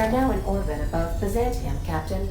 are now in orbit above Byzantium, Captain.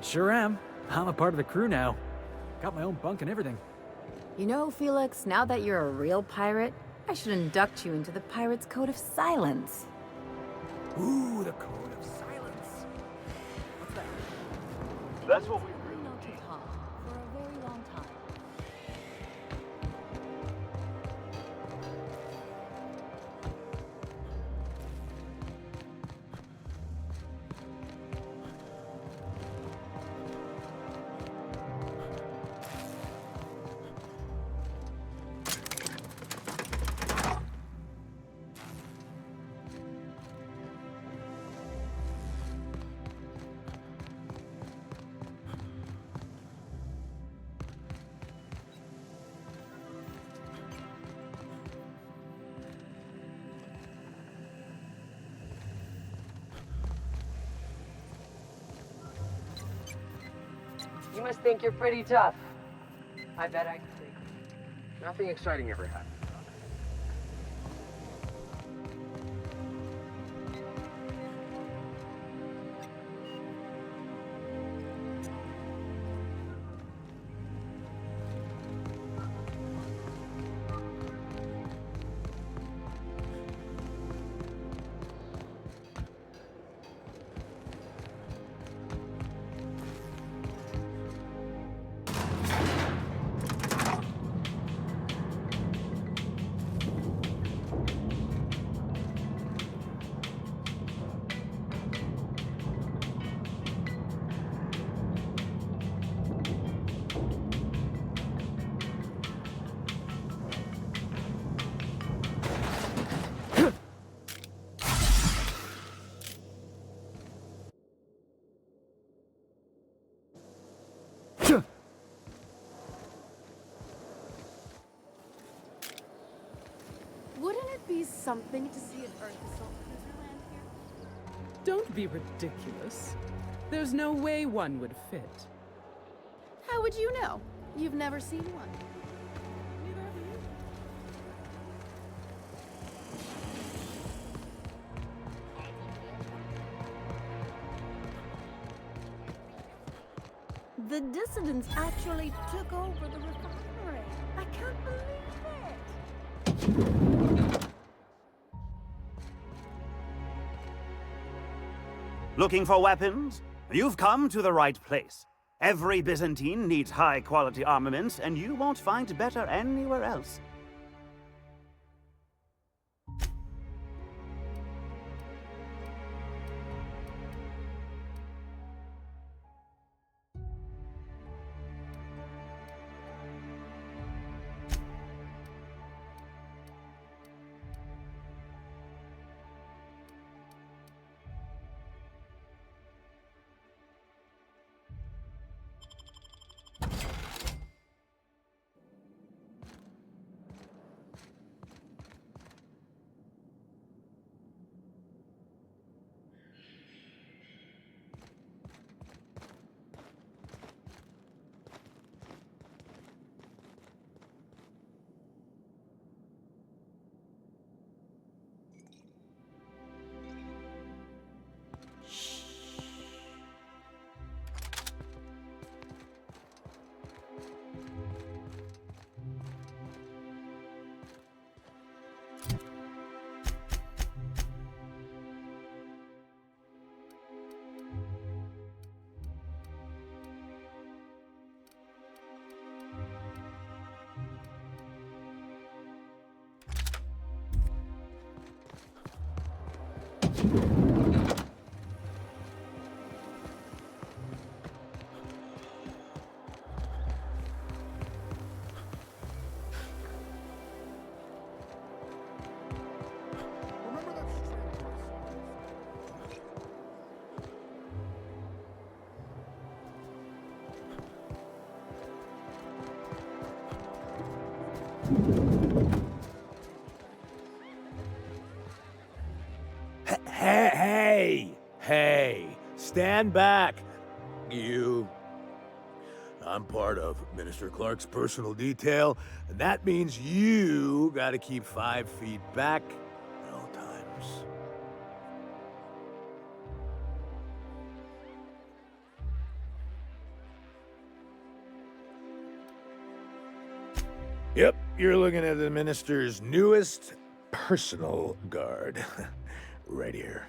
Sure am. I'm a part of the crew now. Got my own bunk and everything. You know, Felix, now that you're a real pirate, I should induct you into the Pirates' Code of Silence. Ooh, the Code of Silence. What's that? That's what we Not to talk for a very long time. You must think you're pretty tough. I bet I can take it. Nothing exciting ever happened. Wouldn't it be something to see an Earth assault cruiser land here? Don't be ridiculous. There's no way one would fit. How would you know? You've never seen one. Neither have you. The dissidents actually took over the refinery. I can't believe it. Looking for weapons? You've come to the right place. Every Byzantine needs high-quality armaments, and you won't find better anywhere else. Hey, stand back. You. I'm part of Minister Clark's personal detail, and that means you gotta keep 5 feet back at all times. Yep, you're looking at the Minister's newest personal guard. Right here.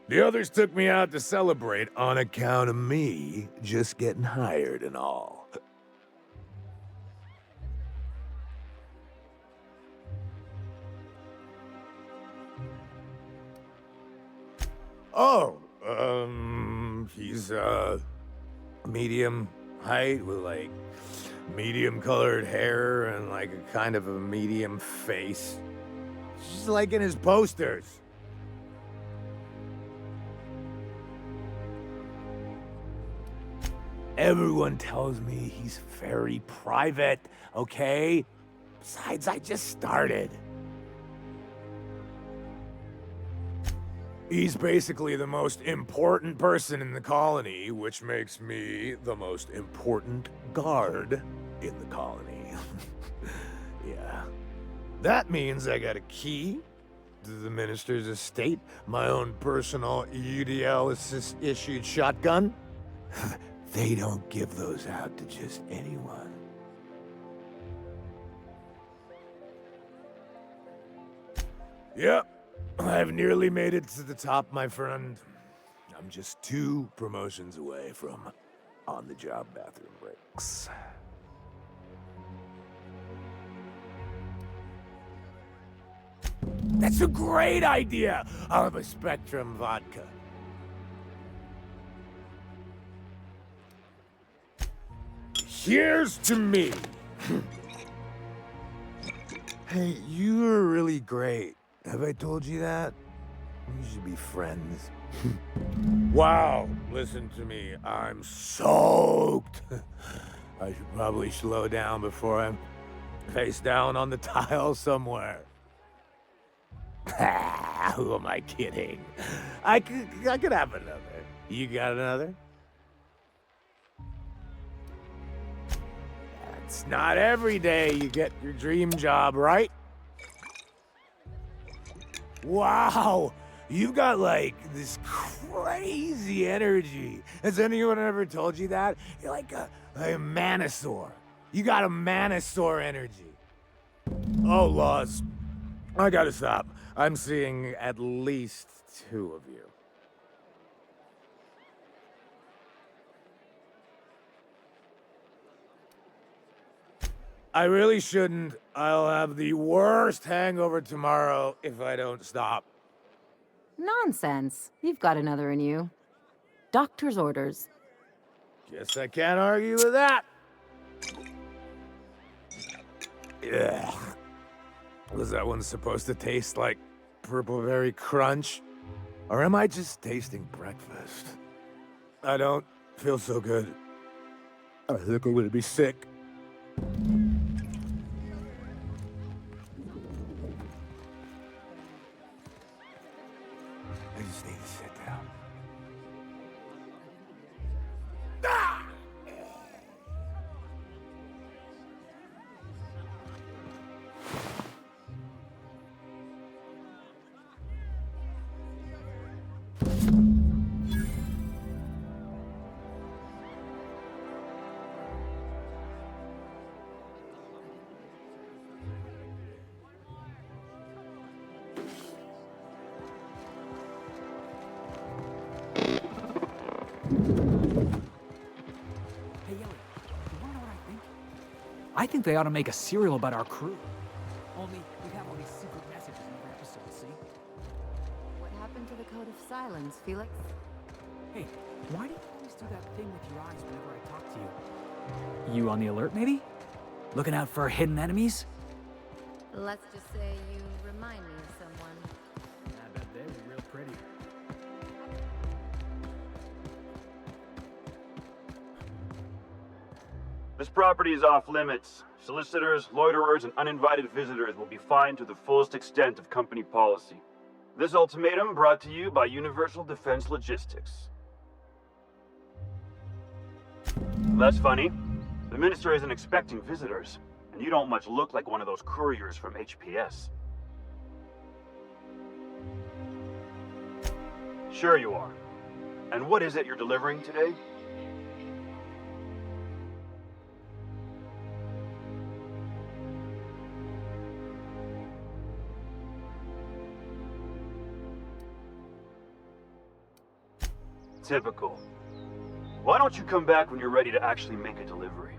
The others took me out to celebrate on account of me just getting hired and all. Oh, he's, medium height with, like, medium colored hair and, like, a kind of a medium face. Just like in his posters. Everyone tells me he's very private, okay? Besides, I just started. He's basically the most important person in the colony, which makes me the most important guard in the colony. Yeah. That means I got a key to the Minister's estate, my own personal UDL-issued shotgun. They don't give those out to just anyone. Yep, I've nearly made it to the top, my friend. I'm just 2 promotions away from on-the-job bathroom breaks. That's a great idea! I'll have a Spectrum vodka. Here's to me. Hey, you are really great. Have I told you that? We should be friends. Wow, listen to me. I'm soaked. I should probably slow down before I'm face down on the tile somewhere. Who am I kidding? I could have another. You got another? It's not every day you get your dream job, right? Wow, you've got like this crazy energy. Has anyone ever told you that? You're like a Manosaur. You got a Manosaur energy. Oh, Laws. I gotta stop. I'm seeing at least 2 of you. I really shouldn't. I'll have the worst hangover tomorrow if I don't stop. Nonsense. You've got another in you. Doctor's orders. Guess I can't argue with that. Ugh. Was that one supposed to taste like Purple Berry Crunch? Or am I just tasting breakfast? I don't feel so good. I think I'm gonna be sick. I just need to sit down. Ah! Hey, Ellie, you wanna know what I think? I think they ought to make a serial about our crew. Only we have all these secret messages in every episode, see? What happened to the Code of Silence, Felix? Hey, why do you always do that thing with your eyes whenever I talk to you? You on the alert, maybe? Looking out for hidden enemies? Let's just say you remind me of someone. I bet they were real pretty. This property is off limits. Solicitors, loiterers, and uninvited visitors will be fined to the fullest extent of company policy. This ultimatum brought to you by Universal Defense Logistics. That's funny. The Minister isn't expecting visitors, and you don't much look like one of those couriers from HPS. Sure you are. And what is it you're delivering today? Typical. Why don't you come back when you're ready to actually make a delivery?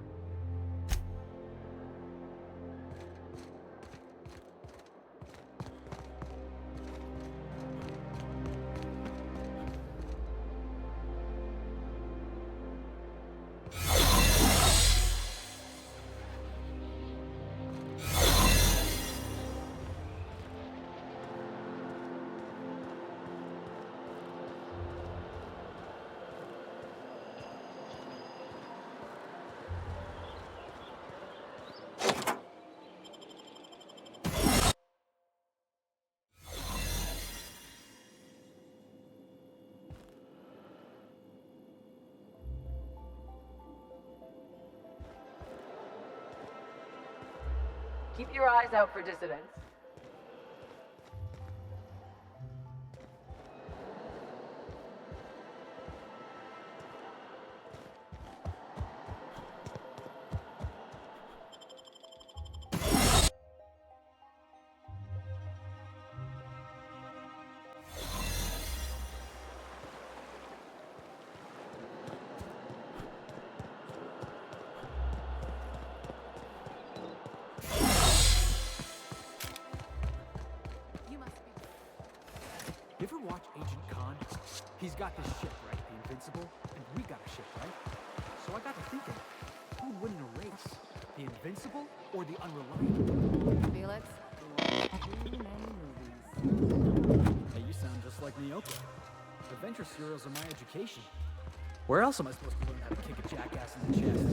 Keep your eyes out for dissidents. You ever watch Agent Khan? He's got this ship, right? The Invincible? And we got a ship, right? So I got to thinking, who would win in a race? The Invincible or the Unreliable? Felix, you watch too many movies. Hey, you sound just like Nyoka. Adventure serials are my education. Where else am I supposed to learn how to kick a jackass in the chest?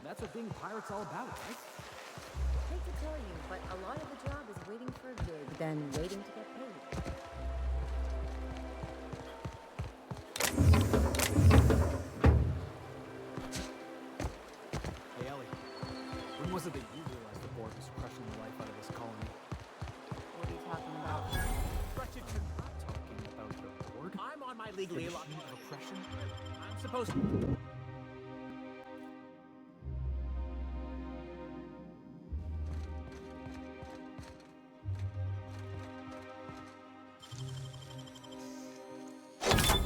That's what being a pirate's all about, right? Hate to tell you, but a lot of the job is waiting for a gig, then waiting to get paid. Hey, Ellie. When was it that you realized the Borg was crushing the life out of this colony? What are you talking about? I'm not talking about the Borg. I'm on my The legally machine of oppression. I'm supposed to.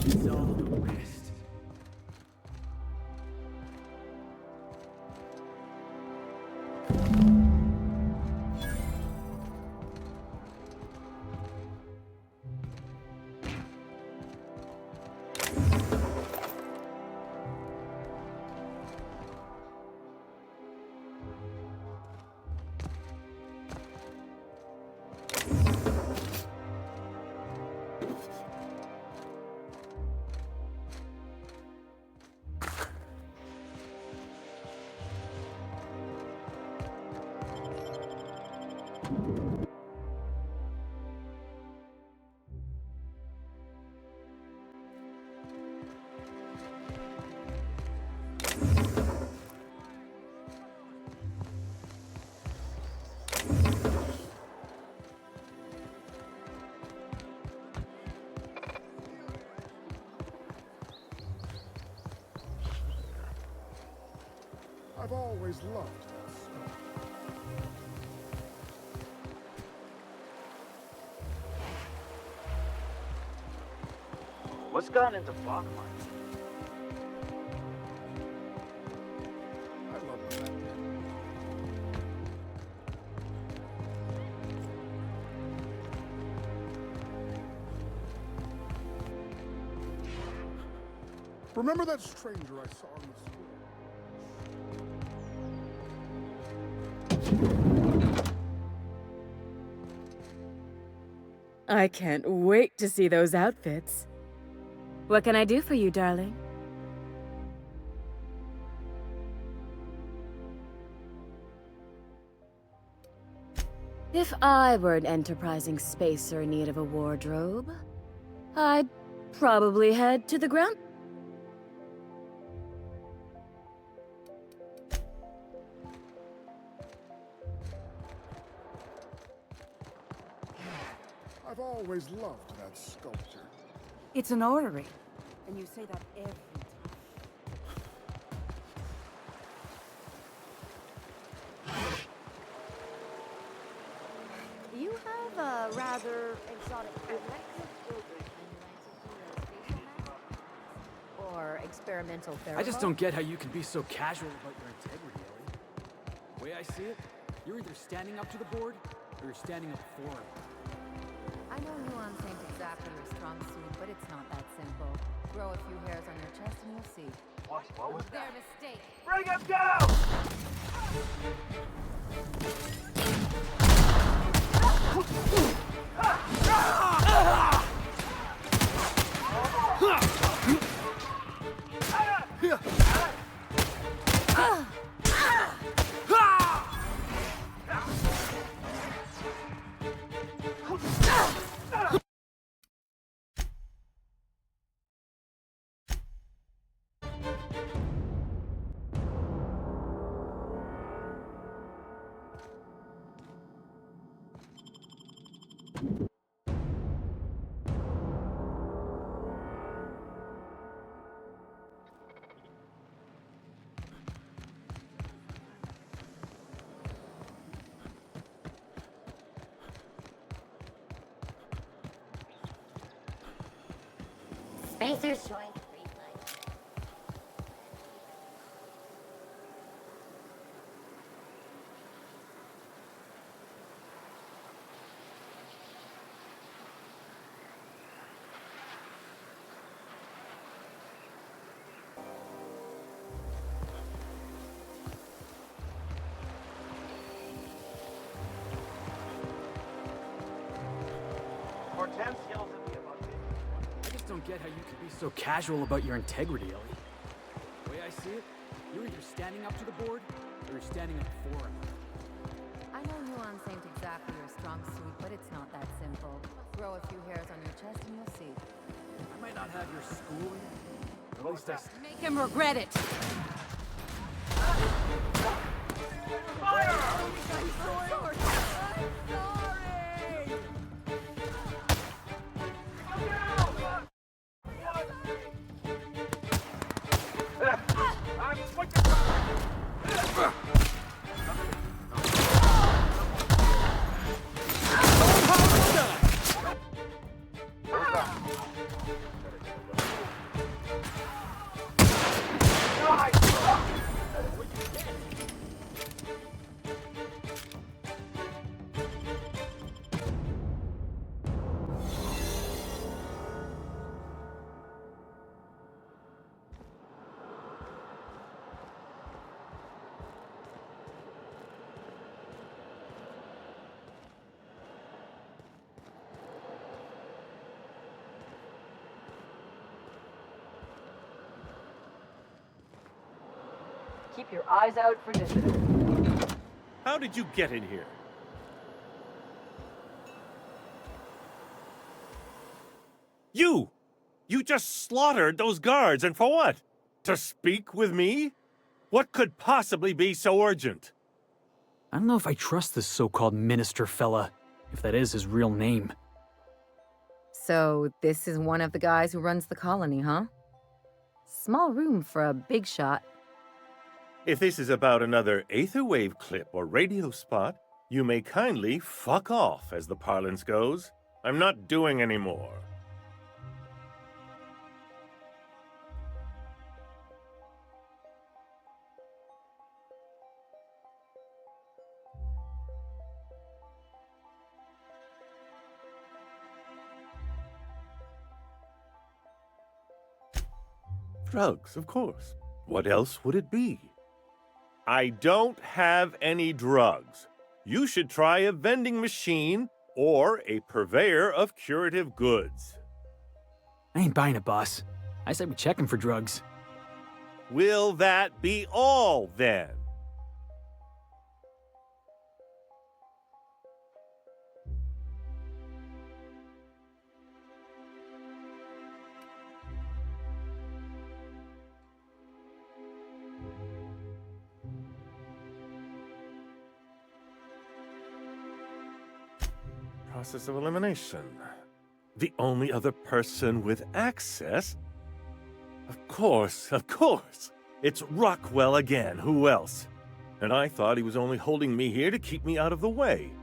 It's all the rest. I've always loved that stuff. What's gotten into Bachman? I love that. Remember that stranger I saw in the school? I can't wait to see those outfits. What can I do for you, darling? If I were an enterprising spacer in need of a wardrobe, I'd probably head to the ground. I've always loved that sculpture. It's an orrery, and you say that every time. You have a rather exotic or experimental therapy. I just don't get how you can be so casual about your integrity, Ellie. The way I see it, you're either standing up to the board, or you're standing up for it. I know nuance ain't exactly your strong suit, but it's not that simple. Grow a few hairs on your chest and you'll see. What was Their mistake. Bring him down! Spacers join the green light. Hortense yells at me about this. I just don't get how you can be so casual about your integrity, Ellie. The way I see it, you're either standing up to the board, or you're standing up for it. I know nuance ain't exactly your strong suit, but it's not that simple. Grow a few hairs on your chest and you'll see. I might not have your schooling, but at least I... Make him regret it. Keep your eyes out for dissidents. How did you get in here? You! You just slaughtered those guards, and for what? To speak with me? What could possibly be so urgent? I don't know if I trust this so-called minister fella, if that is his real name. So, this is one of the guys who runs the colony, huh? Small room for a big shot. If this is about another Aetherwave clip or radio spot, you may kindly fuck off, as the parlance goes. I'm not doing any more. Drugs, of course. What else would it be? I don't have any drugs. You should try a vending machine or a purveyor of curative goods. I ain't buying it, boss. I said we check him for drugs. Will that be all, then? process of elimination. The only other person with access? Of course. It's Rockwell again. Who else? And I thought he was only holding me here to keep me out of the way.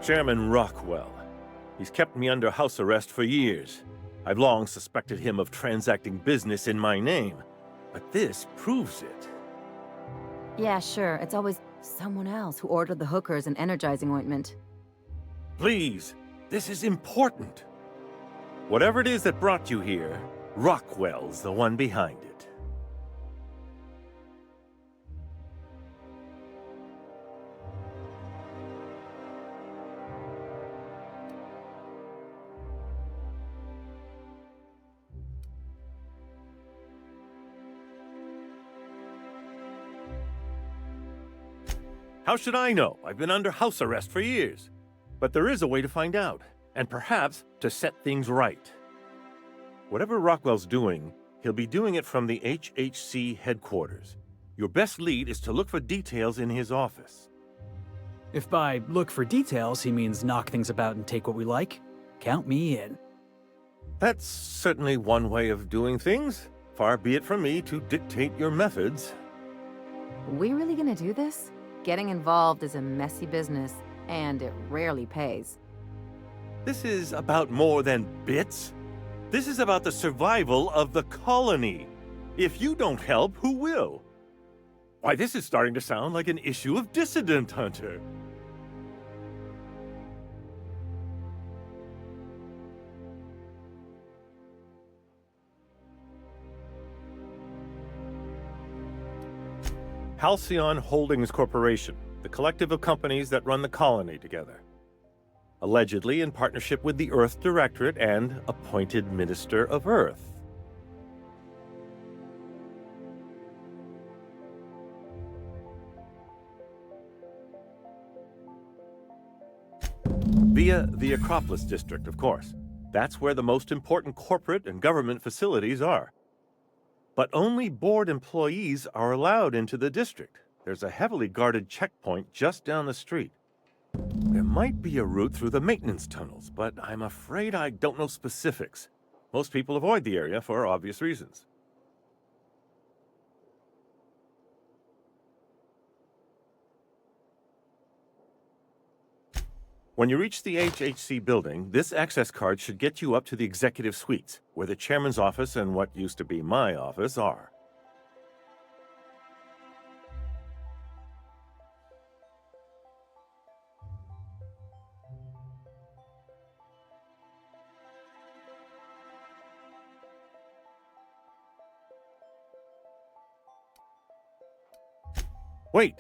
Chairman Rockwell. He's kept me under house arrest for years. I've long suspected him of transacting business in my name, but this proves it. Yeah, sure. It's always someone else who ordered the hookers and energizing ointment. Please, this is important. Whatever it is that brought you here, Rockwell's the one behind it. How should I know? I've been under house arrest for years. But there is a way to find out, and perhaps to set things right. Whatever Rockwell's doing, he'll be doing it from the HHC headquarters. Your best lead is to look for details in his office. If by look for details he means knock things about and take what we like, count me in. That's certainly one way of doing things. Far be it from me to dictate your methods. We really gonna do this? Getting involved is a messy business, and it rarely pays. This is about more than bits. This is about the survival of the colony. If you don't help, who will? Why, this is starting to sound like an issue of Dissident Hunter. Halcyon Holdings Corporation, the collective of companies that run the colony together. Allegedly in partnership with the Earth Directorate and appointed Minister of Earth. Via the Acropolis District, of course. That's where the most important corporate and government facilities are. But only board employees are allowed into the district. There's a heavily guarded checkpoint just down the street. There might be a route through the maintenance tunnels, but I'm afraid I don't know specifics. Most people avoid the area for obvious reasons. When you reach the HHC building, this access card should get you up to the executive suites, where the chairman's office and what used to be my office are. Wait!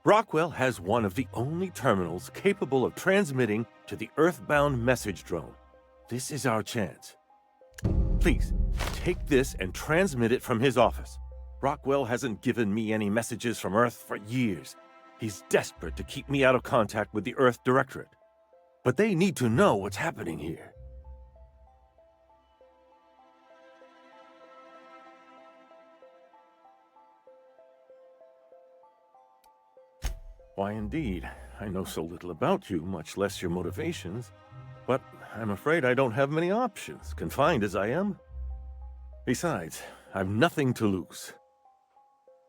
Rockwell has one of the only terminals capable of transmitting to the Earthbound message drone. This is our chance. Please, take this and transmit it from his office. Rockwell hasn't given me any messages from Earth for years. He's desperate to keep me out of contact with the Earth Directorate. But they need to know what's happening here. Why, indeed. I know so little about you, much less your motivations. But I'm afraid I don't have many options, confined as I am. Besides, I've nothing to lose.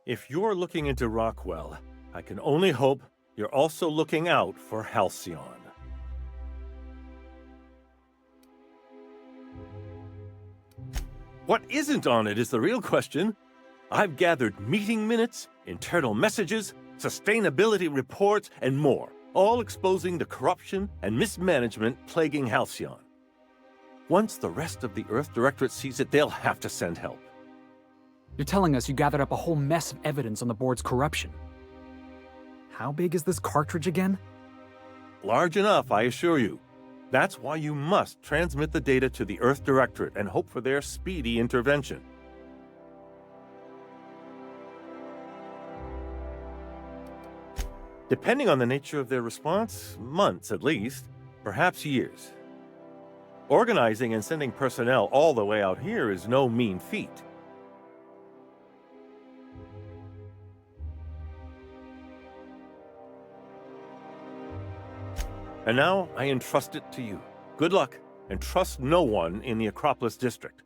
If you're looking into Rockwell, I can only hope you're also looking out for Halcyon. What isn't on it is the real question. I've gathered meeting minutes, internal messages, sustainability reports, and more, all exposing the corruption and mismanagement plaguing Halcyon. Once the rest of the Earth Directorate sees it, they'll have to send help. You're telling us you gathered up a whole mess of evidence on the board's corruption. How big is this cartridge again? Large enough, I assure you. That's why you must transmit the data to the Earth Directorate and hope for their speedy intervention. Depending on the nature of their response, months at least. perhaps years. Organizing and sending personnel all the way out here is no mean feat. And now I entrust it to you. Good luck, and trust no one in the Acropolis District.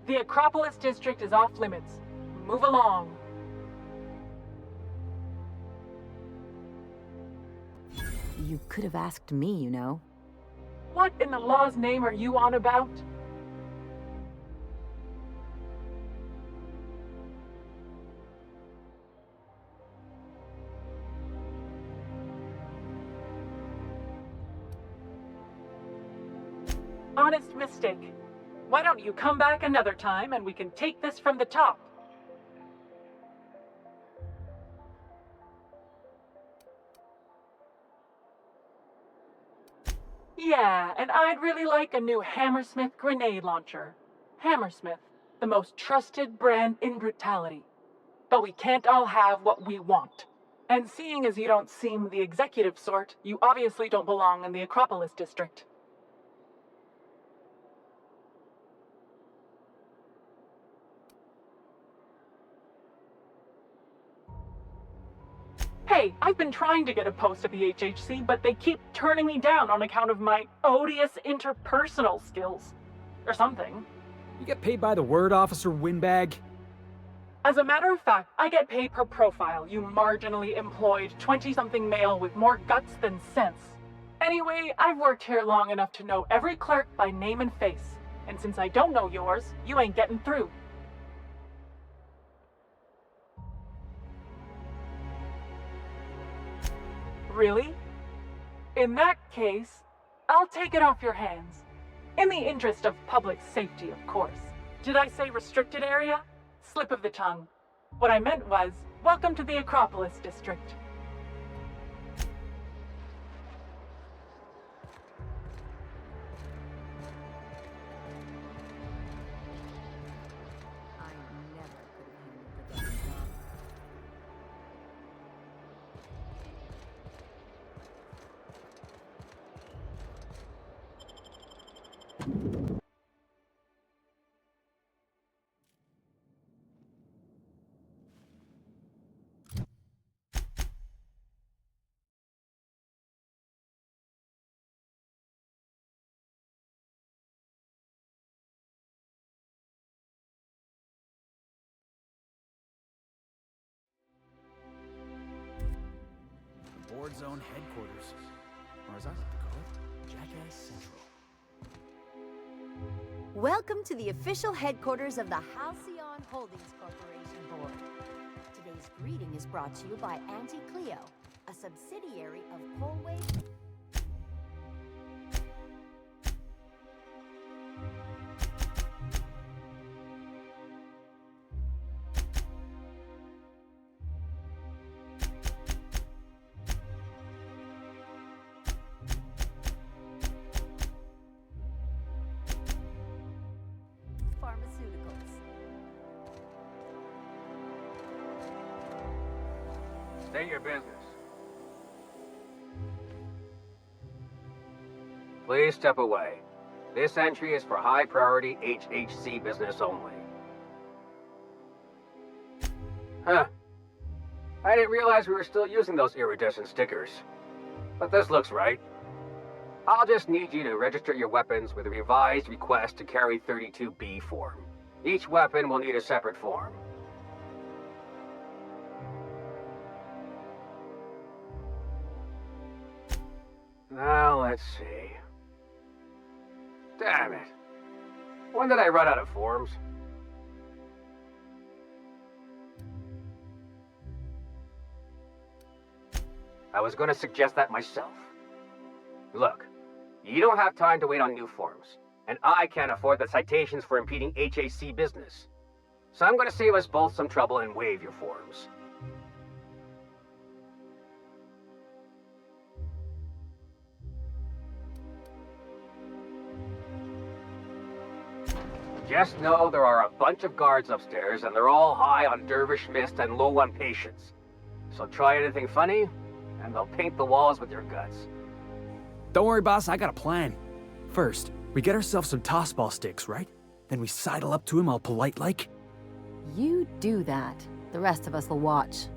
The Acropolis District is off limits. Move along. You could have asked me, you know. What in the law's name are you on about? Honest mistake. Why don't you come back another time and we can take this from the top? Yeah, and I'd really like a new Hammersmith grenade launcher. Hammersmith, the most trusted brand in brutality. But we can't all have what we want. And seeing as you don't seem the executive sort, you obviously don't belong in the Acropolis District. Hey, I've been trying to get a post at the HHC, but they keep turning me down on account of my odious interpersonal skills. Or something. You get paid by the word, Officer Windbag? As a matter of fact, I get paid per profile, you marginally employed 20-something male with more guts than sense. Anyway, I've worked here long enough to know every clerk by name and face. And since I don't know yours, you ain't getting through. Really? In that case, I'll take it off your hands. In the interest of public safety, of course. Did I say restricted area? Slip of the tongue. What I meant was, welcome to the Acropolis District. Board Zone Headquarters. Or as I like to call it, Jackass Central. Welcome to the official headquarters of the Halcyon Holdings Corporation Board. Today's greeting is brought to you by Auntie Cleo, a subsidiary of Polway. State your business. Please step away. This entry is for high-priority HHC business only. Huh. I didn't realize we were still using those iridescent stickers. But this looks right. I'll just need you to register your weapons with a revised request to carry 32B form. Each weapon will need a separate form. Now, let's see. Damn it. When did I run out of forms? I was going to suggest that myself. Look, you don't have time to wait on new forms, and I can't afford the citations for impeding HAC business. So I'm going to save us both some trouble and waive your forms. Just know there are a bunch of guards upstairs, and they're all high on dervish mist and low on patience. So try anything funny, and they'll paint the walls with your guts. Don't worry, boss, I got a plan. First, we get ourselves some tossball sticks, right? Then we sidle up to him all polite-like. You do that. The rest of us will watch.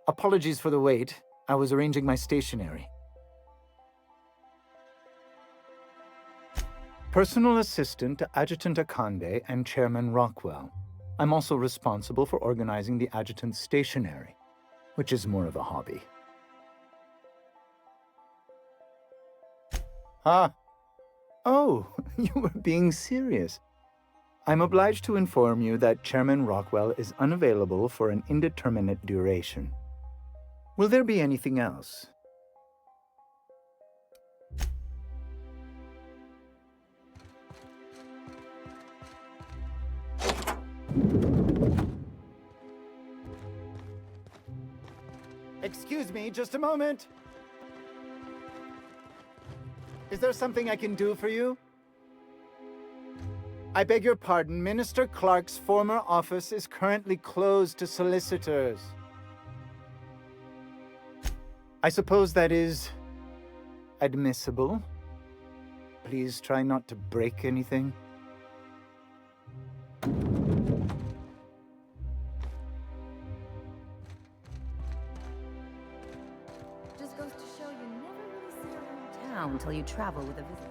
Apologies for the wait. I was arranging my stationery. Personal assistant to Adjutant Akande and Chairman Rockwell. I'm also responsible for organizing the adjutant's stationery, which is more of a hobby. Ah. Oh, you were being serious. I'm obliged to inform you that Chairman Rockwell is unavailable for an indeterminate duration. Will there be anything else? Excuse me, just a moment. Is there something I can do for you? I beg your pardon, Minister Clark's former office is currently closed to solicitors. I suppose that is admissible. Please try not to break anything. Just goes to show you never really see your hometown until you travel with a visitor.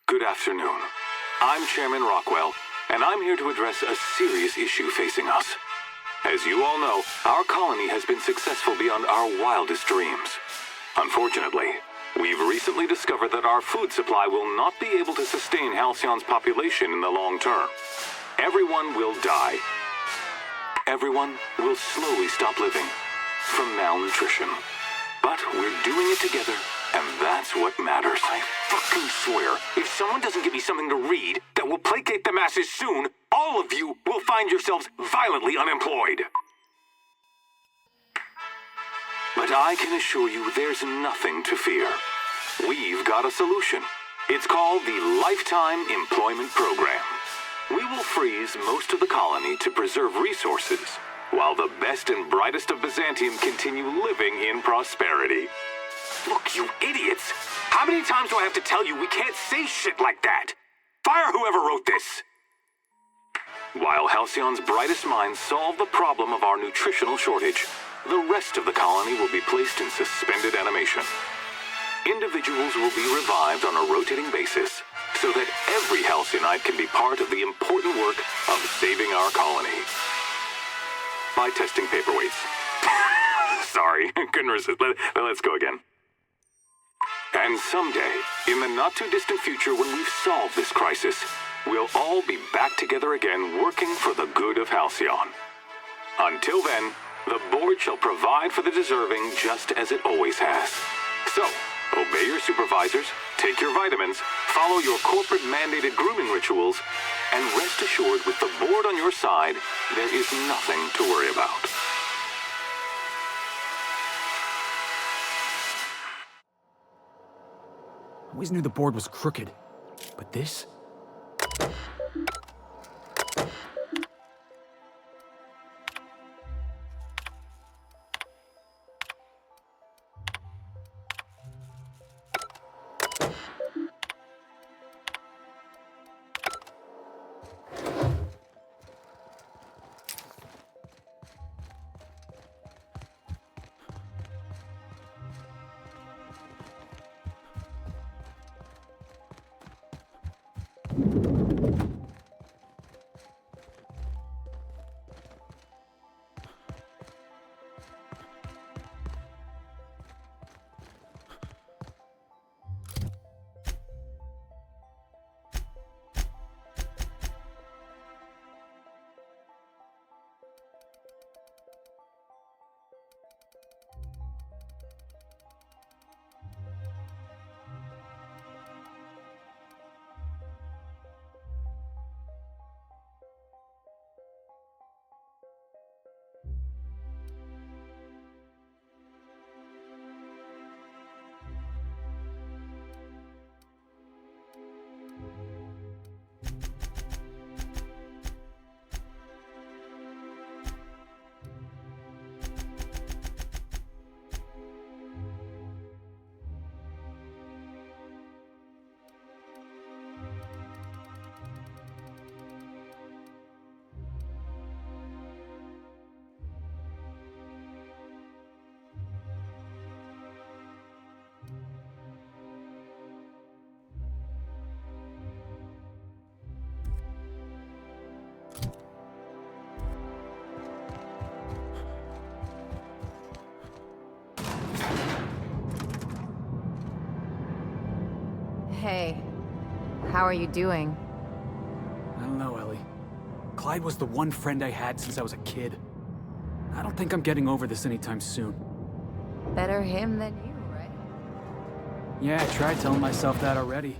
Good afternoon. I'm Chairman Rockwell, and I'm here to address a serious issue facing us. As you all know, our colony has been successful beyond our wildest dreams. Unfortunately, We've recently discovered that our food supply will not be able to sustain Halcyon's population in the long term. Everyone will die. Everyone will slowly stop living from malnutrition. But we're doing it together, and that's what matters. I fucking swear, if someone doesn't give me something to read that will placate the masses soon, all of you will find yourselves violently unemployed. But I can assure you there's nothing to fear. We've got a solution. It's called the Lifetime Employment Program. We will freeze most of the colony to preserve resources, while the best and brightest of Byzantium continue living in prosperity. Look, you idiots! How many times do I have to tell you we can't say shit like that? Fire whoever wrote this! While Halcyon's brightest minds solve the problem of our nutritional shortage, the rest of the colony will be placed in suspended animation. Individuals will be revived on a rotating basis, so that every Halcyonite can be part of the important work of saving our colony. By testing paperweights. Sorry, couldn't resist. Let's go again. And someday, in the not-too-distant future when we've solved this crisis, we'll all be back together again working for the good of Halcyon. Until then, the board shall provide for the deserving just as it always has. So, obey your supervisors, take your vitamins, follow your corporate-mandated grooming rituals, and rest assured with the board on your side, there is nothing to worry about. I always knew the board was crooked, but this? Hey, how are you doing? I don't know, Ellie. Clyde was the one friend I had since I was a kid. I don't think I'm getting over this anytime soon. Better him than you, right? Yeah, I tried telling myself that already.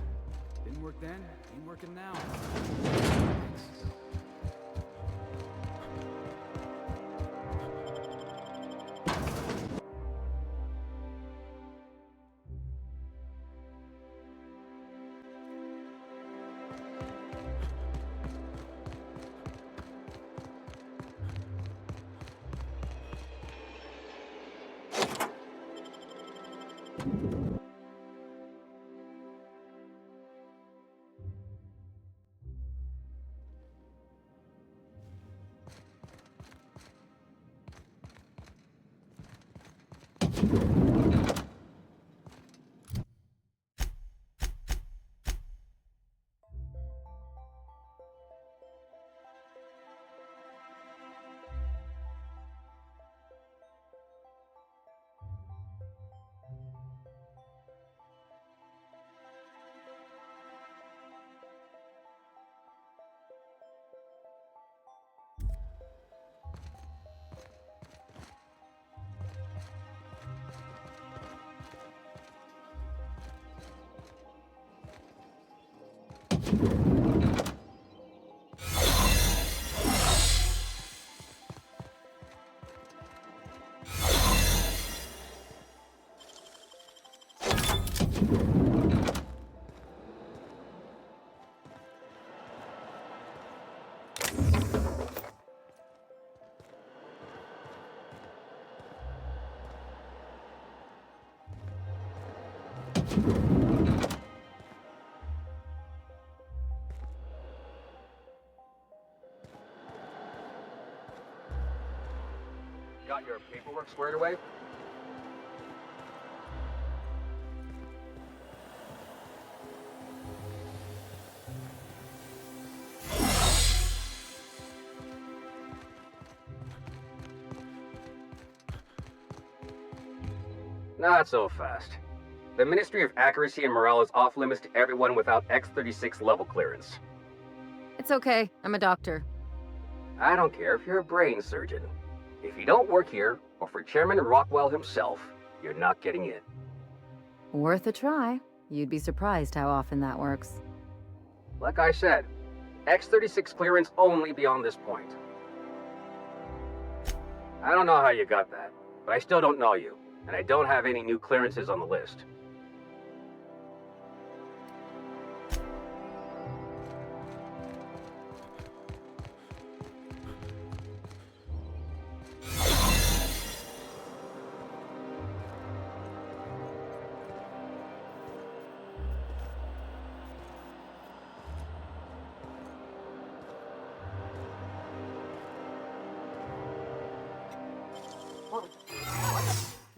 Didn't work then, ain't working now. Got your paperwork squared away? Not so fast. The Ministry of Accuracy and Morale is off limits to everyone without X-36 level clearance. It's okay. I'm a doctor. I don't care if you're a brain surgeon. If you don't work here, or for Chairman Rockwell himself, you're not getting in. Worth a try. You'd be surprised how often that works. Like I said, X-36 clearance only beyond this point. I don't know how you got that, but I still don't know you, and I don't have any new clearances on the list.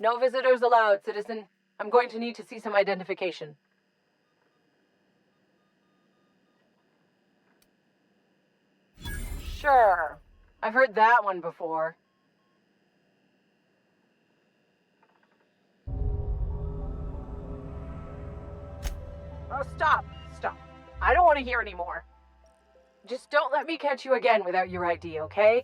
No visitors allowed, citizen. I'm going to need to see some identification. Sure. I've heard that one before. Oh, stop. Stop. I don't want to hear anymore. Just don't let me catch you again without your ID, okay?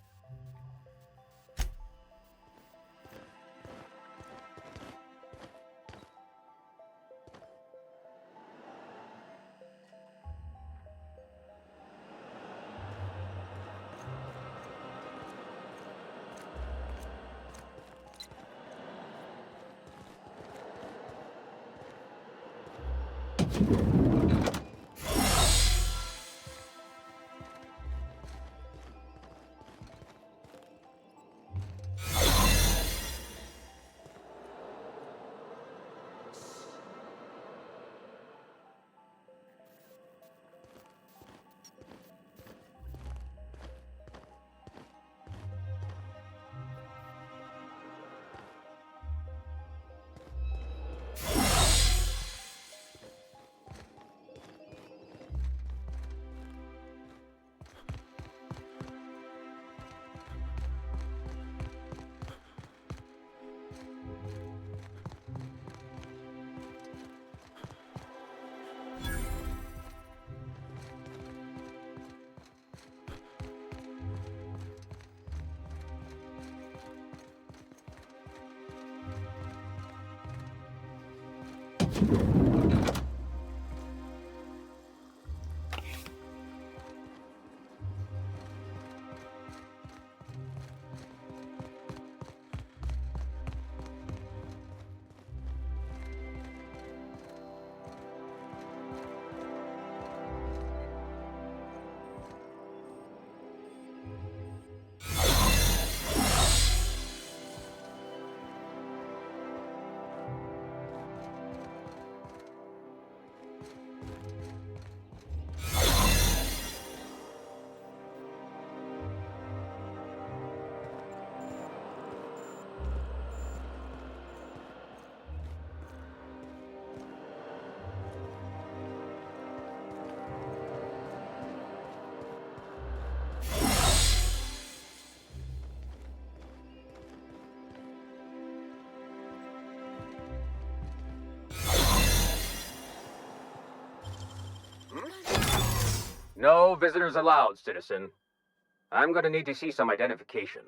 No visitors allowed, citizen. I'm gonna need to see some identification.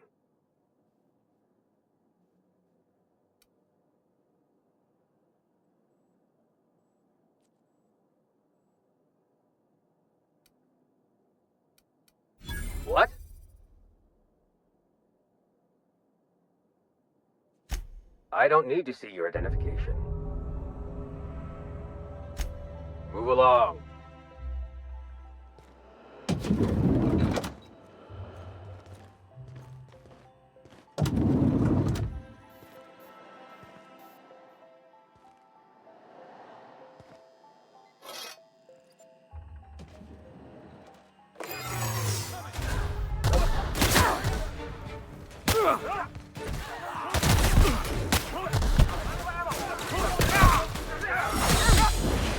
What? I don't need to see your identification. Move along.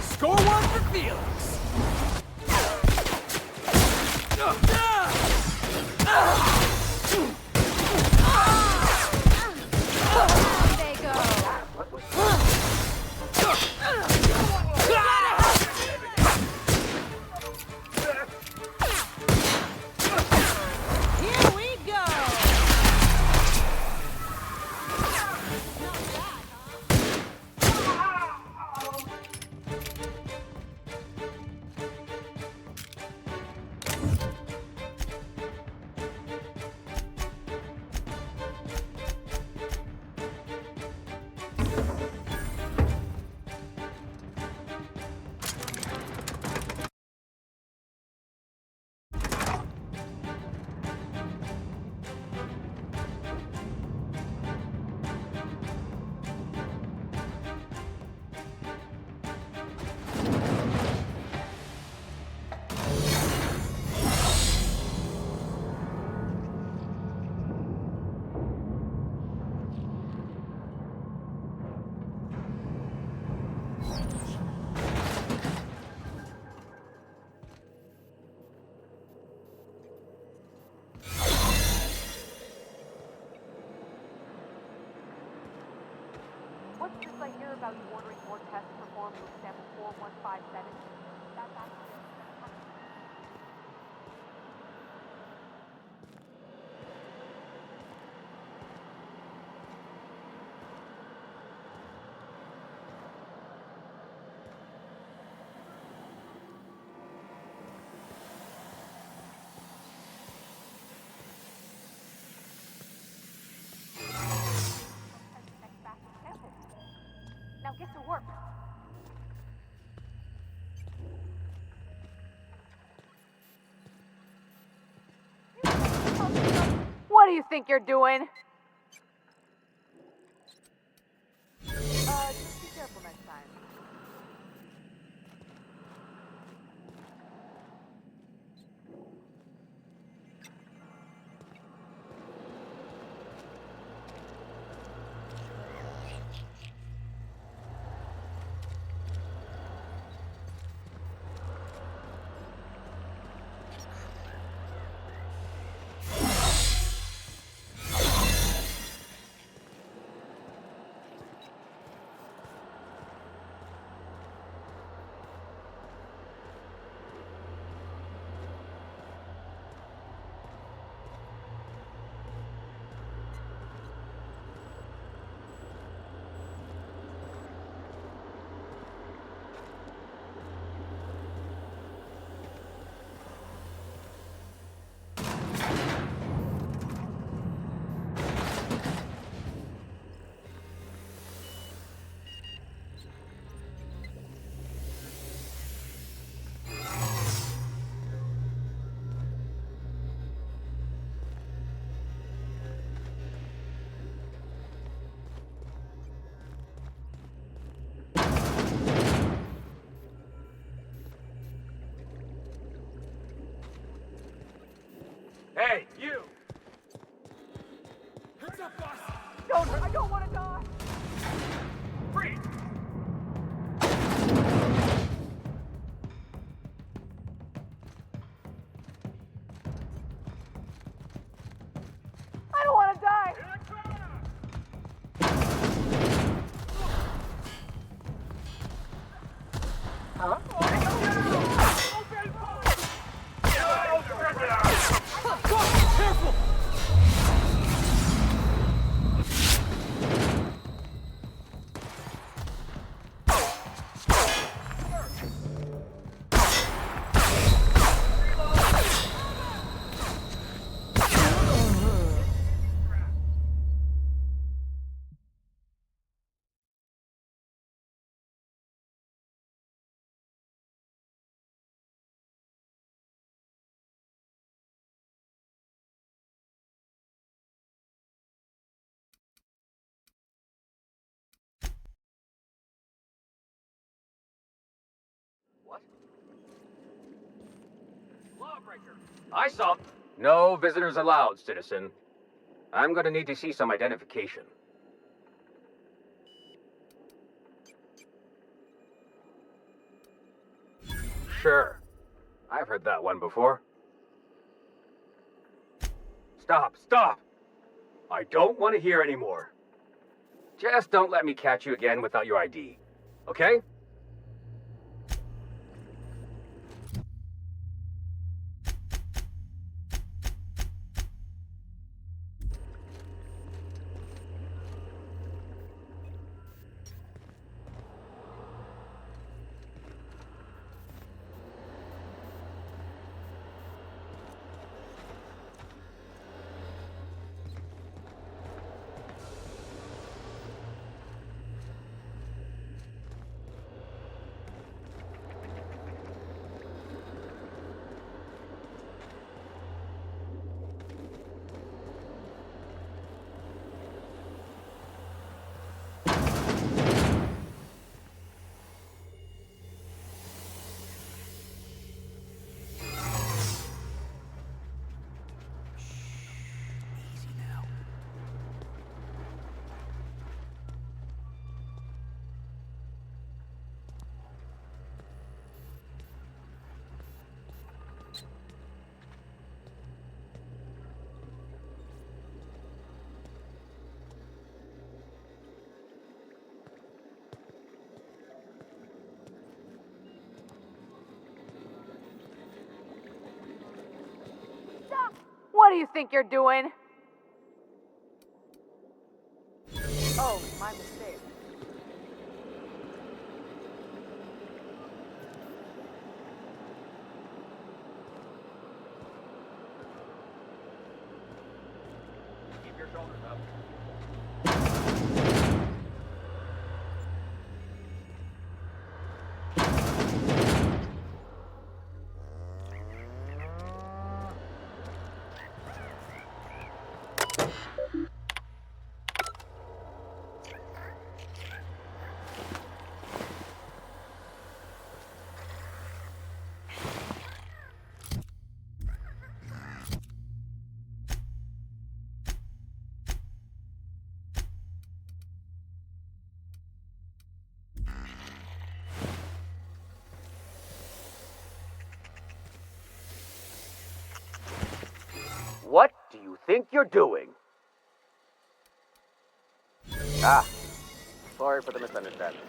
Score one for Felix! They go. Here we go. What's this I hear about you ordering more tests performed with sample 4157? That's actually... Now get to work. What do you think you're doing? Just be careful next time. Hey, you! Heads up, boss! I don't want to die! Freeze! I don't want to die! Huh? Careful! What? Lawbreaker! I saw... No visitors allowed, citizen. I'm gonna need to see some identification. Sure. I've heard that one before. Stop, stop! I don't want to hear anymore. Just don't let me catch you again without your ID, okay? What do you think you're doing? Oh, my mistake. Keep your shoulders up. What do you think you're doing? Ah, sorry for the misunderstanding.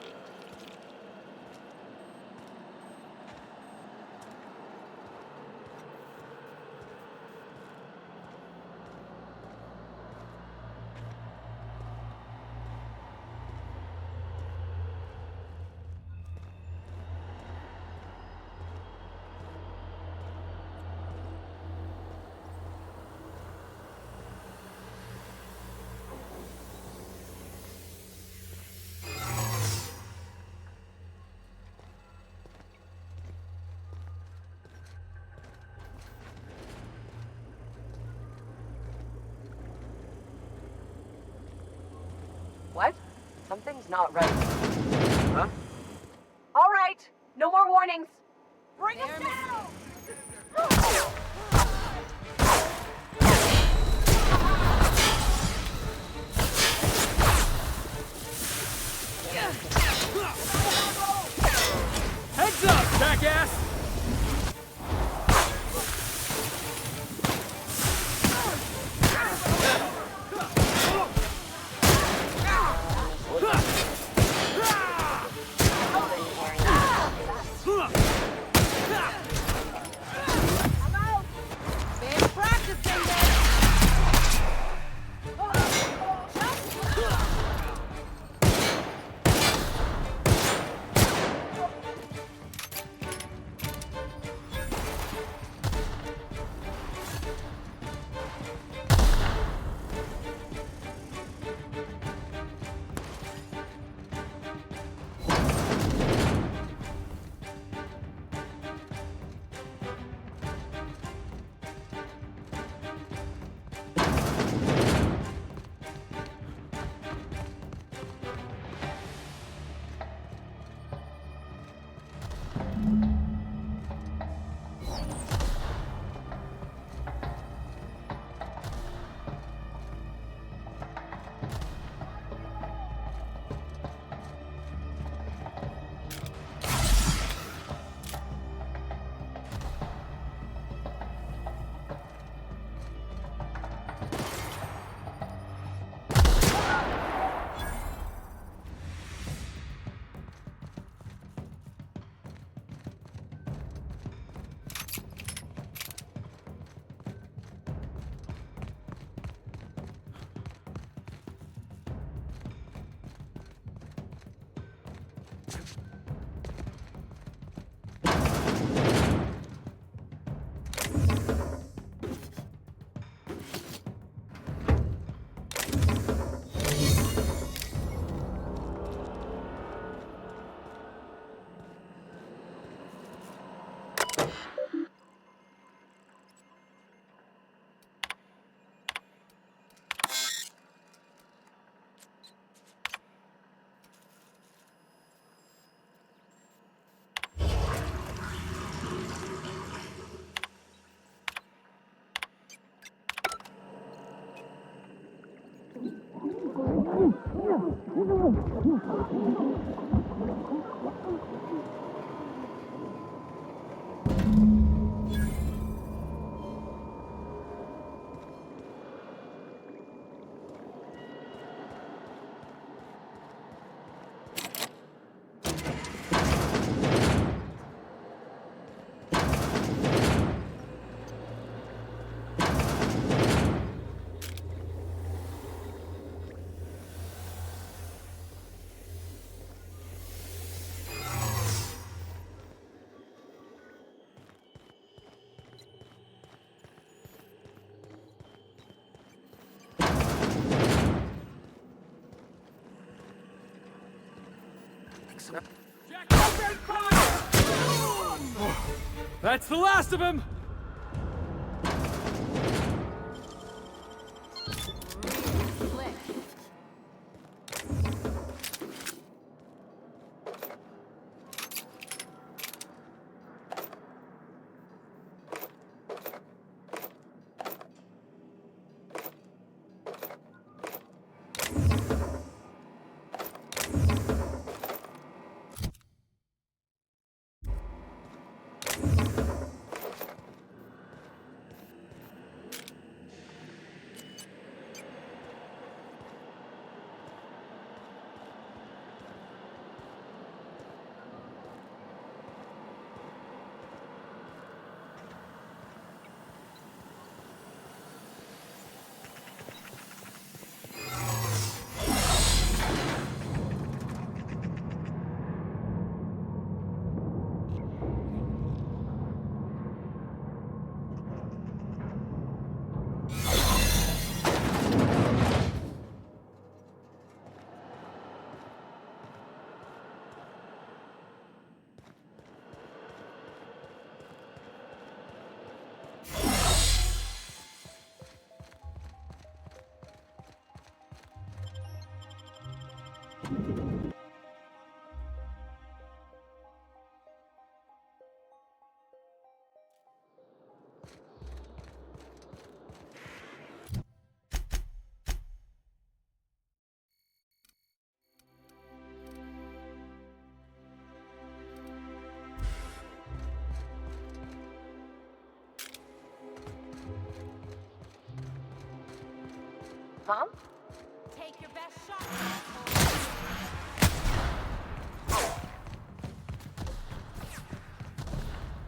What? Something's not right. Huh? All right, no more warnings. Bring us down! Heads up, jackass! That's the last of him! Mom? Take your best shot.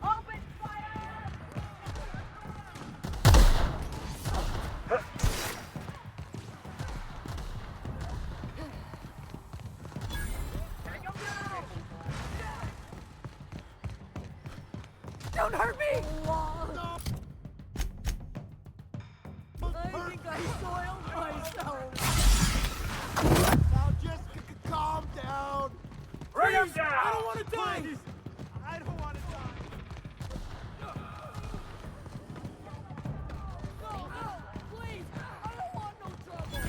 Open fire! Don't hurt me! I think I soiled myself. Now just calm down. Bring him Please, down! I don't want to die. Please. I don't want to die. No, please. I don't want no trouble.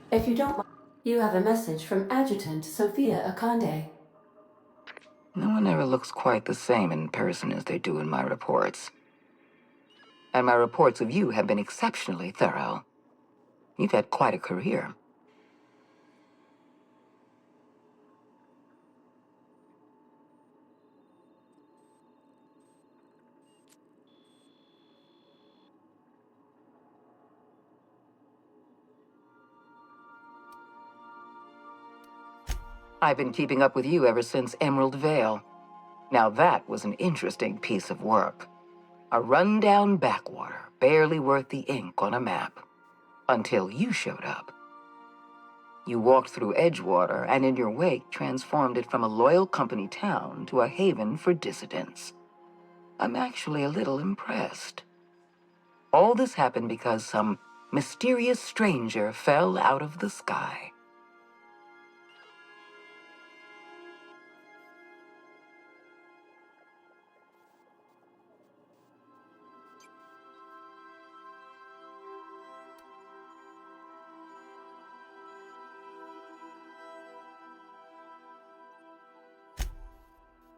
If you don't mind, you have a message from Adjutant Sophia Akande. No one ever looks quite the same in person as they do in my reports. And my reports of you have been exceptionally thorough. You've had quite a career. I've been keeping up with you ever since Emerald Vale. Now that was an interesting piece of work. A rundown backwater, barely worth the ink on a map. Until you showed up. You walked through Edgewater and in your wake transformed it from a loyal company town to a haven for dissidents. I'm actually a little impressed. All this happened because some mysterious stranger fell out of the sky.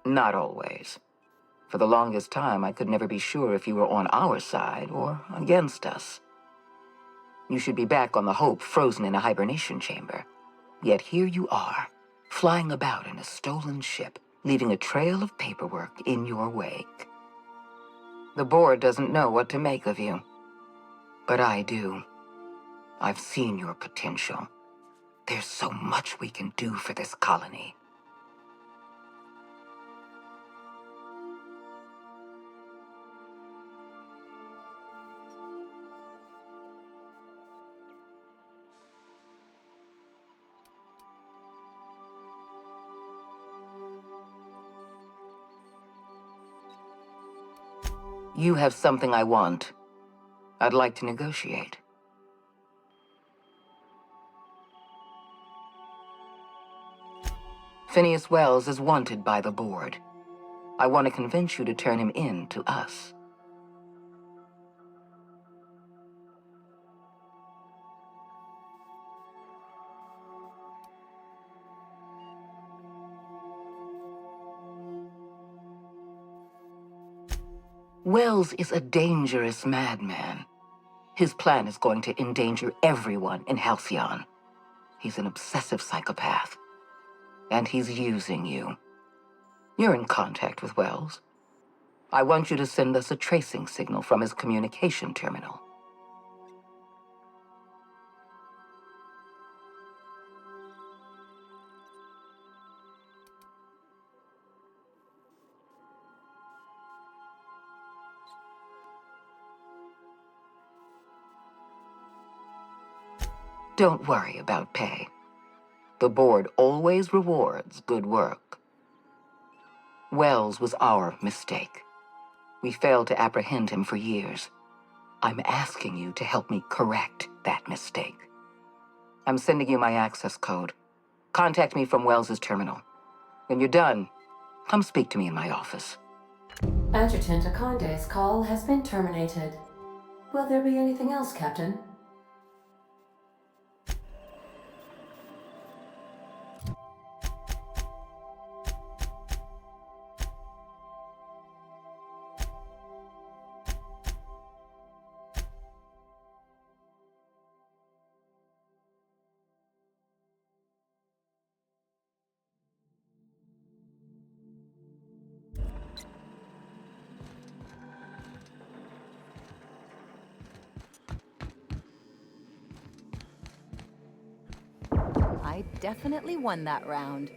Not always. For the longest time, I could never be sure if you were on our side or against us. You should be back on the Hope, frozen in a hibernation chamber. Yet here you are, flying about in a stolen ship, leaving a trail of paperwork in your wake. The board doesn't know what to make of you. But I do. I've seen your potential. There's so much we can do for this colony. You have something I want. I'd like to negotiate. Phineas Wells is wanted by the board. I want to convince you to turn him in to us. Wells is a dangerous madman. His plan is going to endanger everyone in Halcyon. He's an obsessive psychopath. And he's using you. You're in contact with Wells. I want you to send us a tracing signal from his communication terminal. Don't worry about pay. The board always rewards good work. Wells was our mistake. We failed to apprehend him for years. I'm asking you to help me correct that mistake. I'm sending you my access code. Contact me from Wells's terminal. When you're done, come speak to me in my office. Adjutant Akande's call has been terminated. Will there be anything else, Captain? I definitely won that round.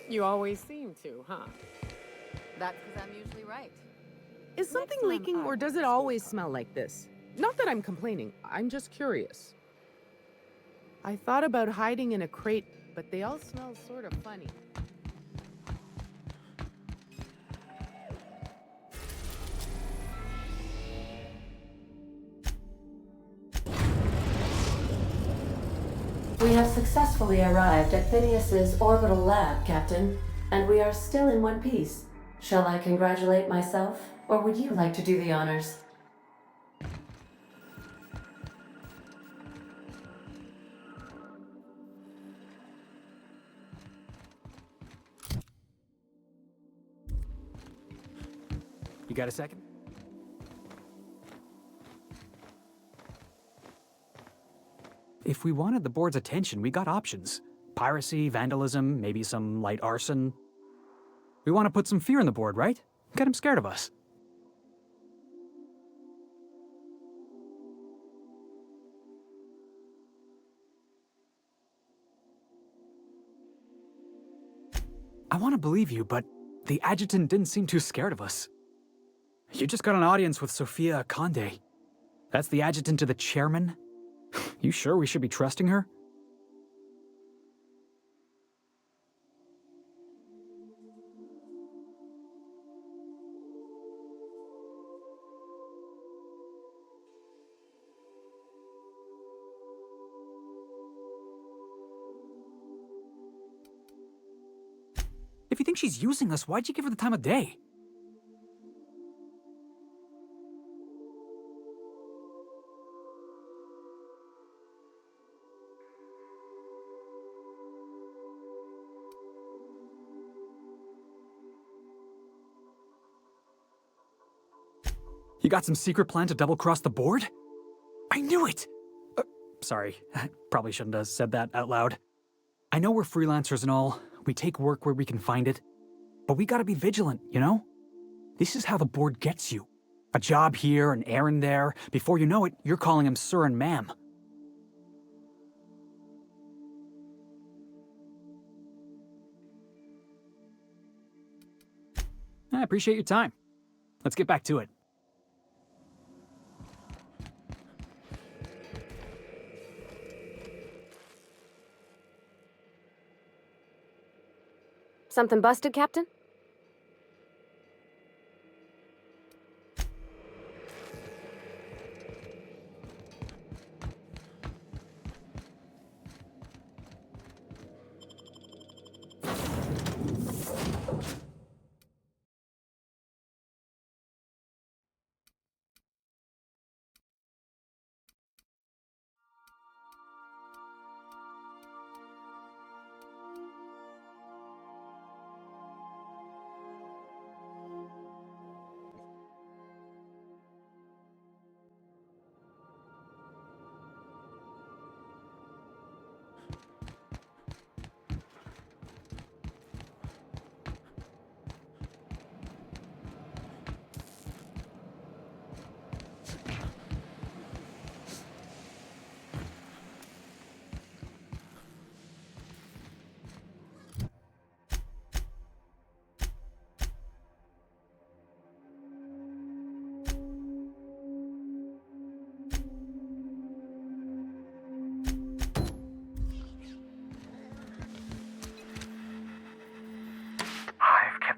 You always seem to, huh? That's because I'm usually right. Is something leaking or does it always smell like this? Not that I'm complaining, I'm just curious. I thought about hiding in a crate, but they all smell sort of funny. We have successfully arrived at Phineas's orbital lab, Captain, and we are still in one piece. Shall I congratulate myself, or would you like to do the honors? You got a second? If we wanted the board's attention, we got options. Piracy, vandalism, maybe some light arson. We want to put some fear in the board, right? Get him scared of us. I want to believe you, but the adjutant didn't seem too scared of us. You just got an audience with Sophia Conde. That's the adjutant to the chairman? You sure we should be trusting her? If you think she's using us, why'd you give her the time of day? You got some secret plan to double-cross the board? I knew it! Sorry, I probably shouldn't have said that out loud. I know we're freelancers and all. We take work where we can find it. But we gotta be vigilant, you know? This is how the board gets you. A job here, an errand there. Before you know it, you're calling him sir and ma'am. I appreciate your time. Let's get back to it. Something busted, Captain?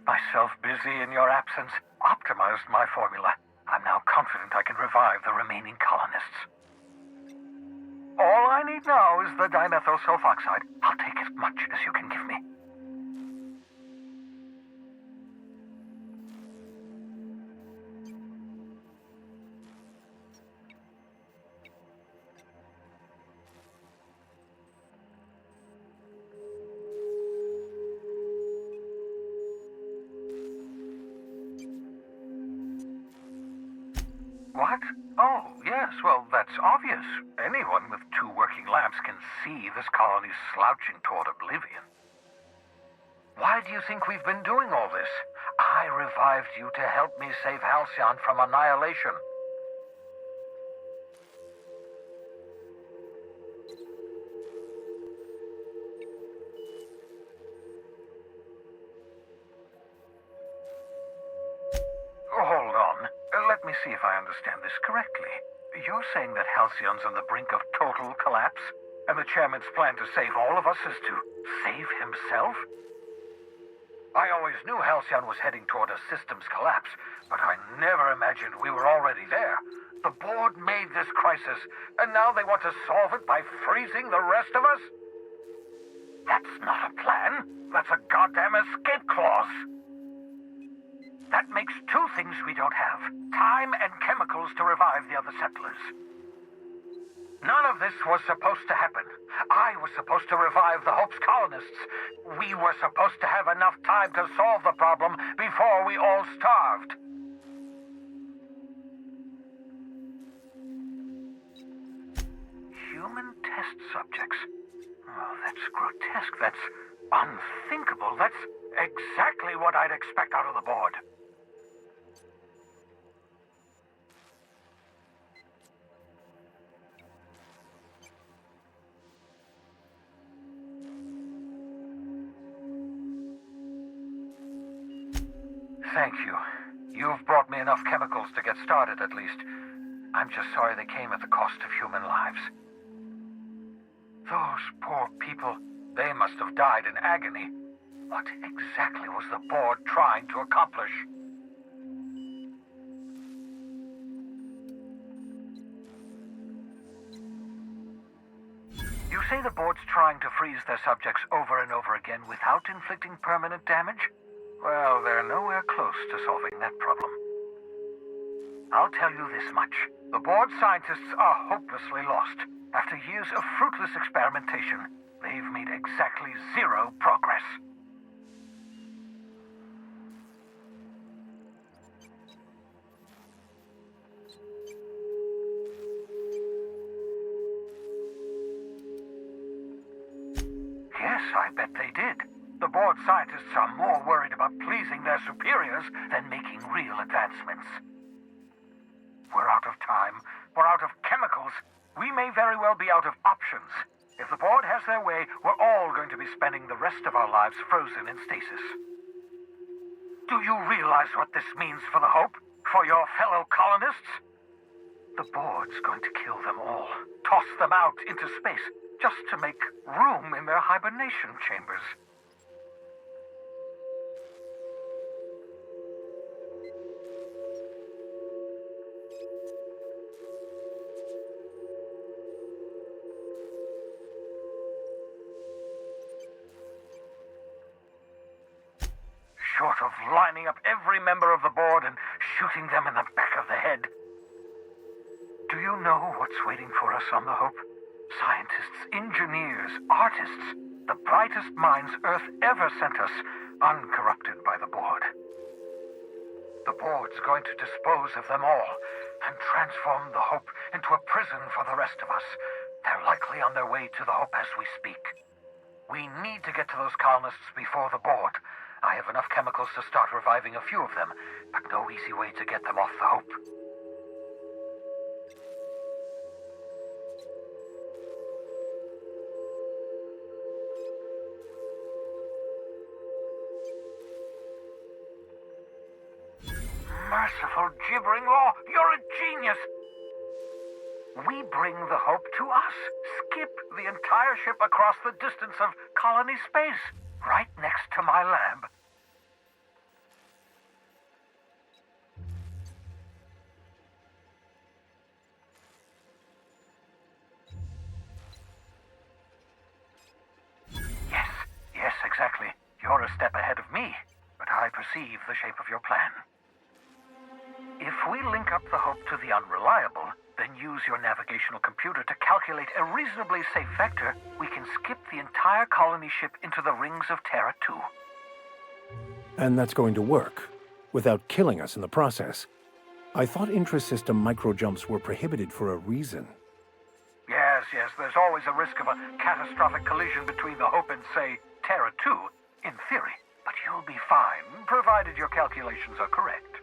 Myself busy in your absence, optimized my formula. I'm now confident I can revive the remaining colonists. All I need now is the dimethyl sulfoxide. I'll take as much as you can give me. What? Oh, yes, well, that's obvious. Anyone with 2 working labs can see this colony's slouching toward oblivion. Why do you think we've been doing all this? I revived you to help me save Halcyon from annihilation. Hold on. Let me see if I understand this correctly. You're saying that Halcyon's on the brink of total collapse, and the chairman's plan to save all of us is to save himself? I always knew Halcyon was heading toward a systems collapse, but I never imagined we were already there. The board made this crisis, and now they want to solve it by freezing the rest of us? That's not a plan. That's a goddamn escape clause. That makes 2 things we don't have. Time and chemicals to revive the other settlers. None of this was supposed to happen. I was supposed to revive the Hope's colonists. We were supposed to have enough time to solve the problem before we all starved. test subjects. Oh, that's grotesque. That's unthinkable. That's exactly what I'd expect out of the board. Thank you. You've brought me enough chemicals to get started, at least. I'm just sorry they came at the cost of human lives. Those poor people, they must have died in agony. What exactly was the board trying to accomplish? You say the board's trying to freeze their subjects over and over again without inflicting permanent damage? Well, they're nowhere close to solving that problem. I'll tell you this much. The board scientists are hopelessly lost. After years of fruitless experimentation, they've made exactly zero progress. Yes, I bet they did. The board scientists are more worried about pleasing their superiors than making real advancements. We're out of time. We're out of chemicals. We may very well be out of options. If the board has their way, we're all going to be spending the rest of our lives frozen in stasis. Do you realize what this means for the Hope? For your fellow colonists? The board's going to kill them all. Toss them out into space, just to make room in their hibernation chambers. Short of lining up every member of the board and shooting them in the back of the head. Do you know what's waiting for us on the Hope? Scientists, engineers, artists, the brightest minds Earth ever sent us, uncorrupted by the board. The board's going to dispose of them all and transform the Hope into a prison for the rest of us. They're likely on their way to the Hope as we speak. We need to get to those colonists before the board. I have enough chemicals to start reviving a few of them, but no easy way to get them off the Hope. Merciful gibbering law, you're a genius! We bring the Hope to us. Skip the entire ship across the distance of colony space, right next to my lab. Yes, exactly. You're a step ahead of me, but I perceive the shape of your plan. If we link up the Hope to the Unreliable, then use your navigational computer to calculate a reasonably safe vector, we can skip the entire colony ship into the rings of Terra 2. And that's going to work, without killing us in the process. I thought intra-system microjumps were prohibited for a reason. Yes, there's always a risk of a catastrophic collision between the Hope and, say, Terra 2, in theory. But you'll be fine, provided your calculations are correct.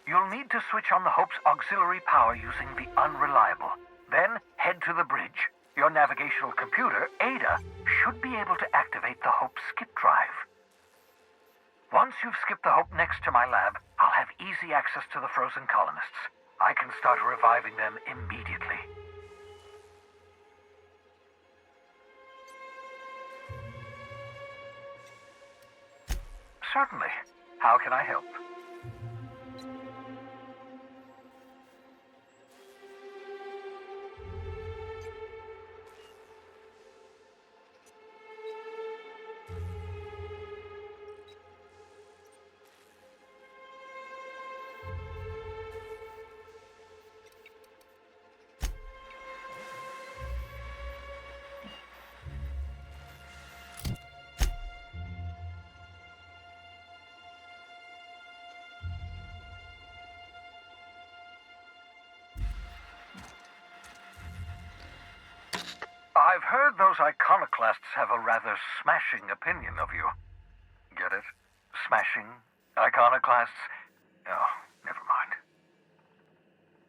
You'll need to switch on the Hope's auxiliary power using the Unreliable. Then head to the bridge. Your navigational computer, Ada, should be able to activate the Hope's skip drive. Once you've skipped the Hope next to my lab, I'll have easy access to the frozen colonists. I can start reviving them immediately. Certainly. How can I help? I've heard those iconoclasts have a rather smashing opinion of you. Get it? Smashing? Iconoclasts? Oh, never mind.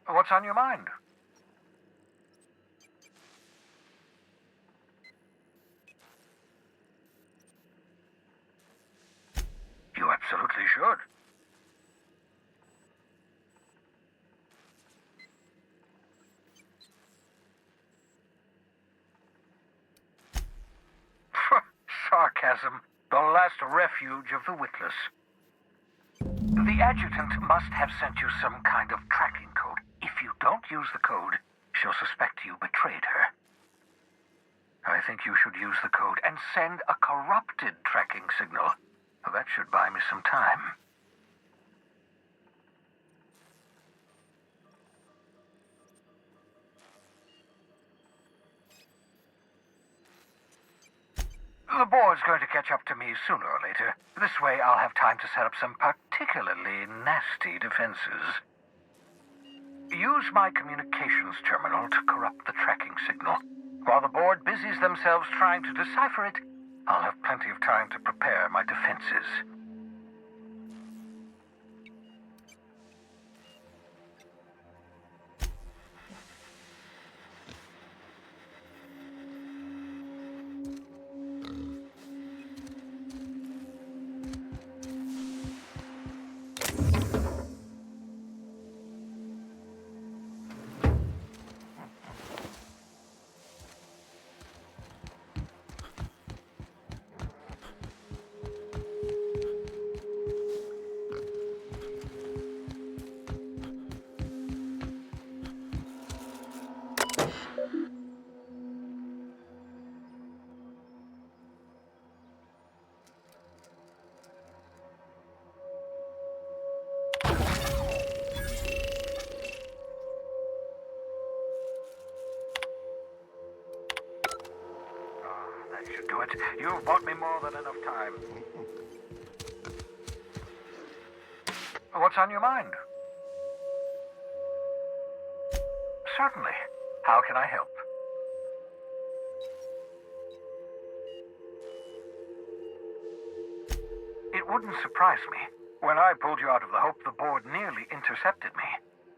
What's on your mind? You absolutely should. Sarcasm, the last refuge of the witless. The adjutant must have sent you some kind of tracking code. If you don't use the code, she'll suspect you betrayed her. I think you should use the code and send a corrupted tracking signal. That should buy me some time. The board's going to catch up to me sooner or later. This way I'll have time to set up some particularly nasty defenses. Use my communications terminal to corrupt the tracking signal. While the board busies themselves trying to decipher it, I'll have plenty of time to prepare my defenses. Should do it. You've bought me more than enough time. What's on your mind? Certainly. How can I help? It wouldn't surprise me. When I pulled you out of the Hope, the board nearly intercepted me.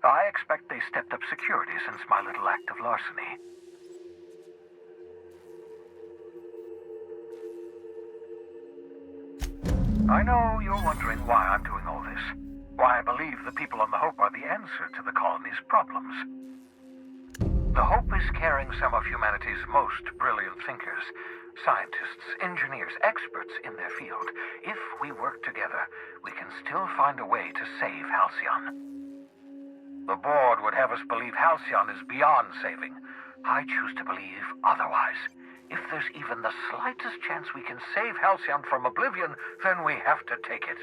I expect they stepped up security since my little act of larceny. I know you're wondering why I'm doing all this. Why I believe the people on the Hope are the answer to the colony's problems. The Hope is carrying some of humanity's most brilliant thinkers, scientists, engineers, experts in their field. If we work together, we can still find a way to save Halcyon. The board would have us believe Halcyon is beyond saving. I choose to believe otherwise. If there's even the slightest chance we can save Halcyon from oblivion, then we have to take it.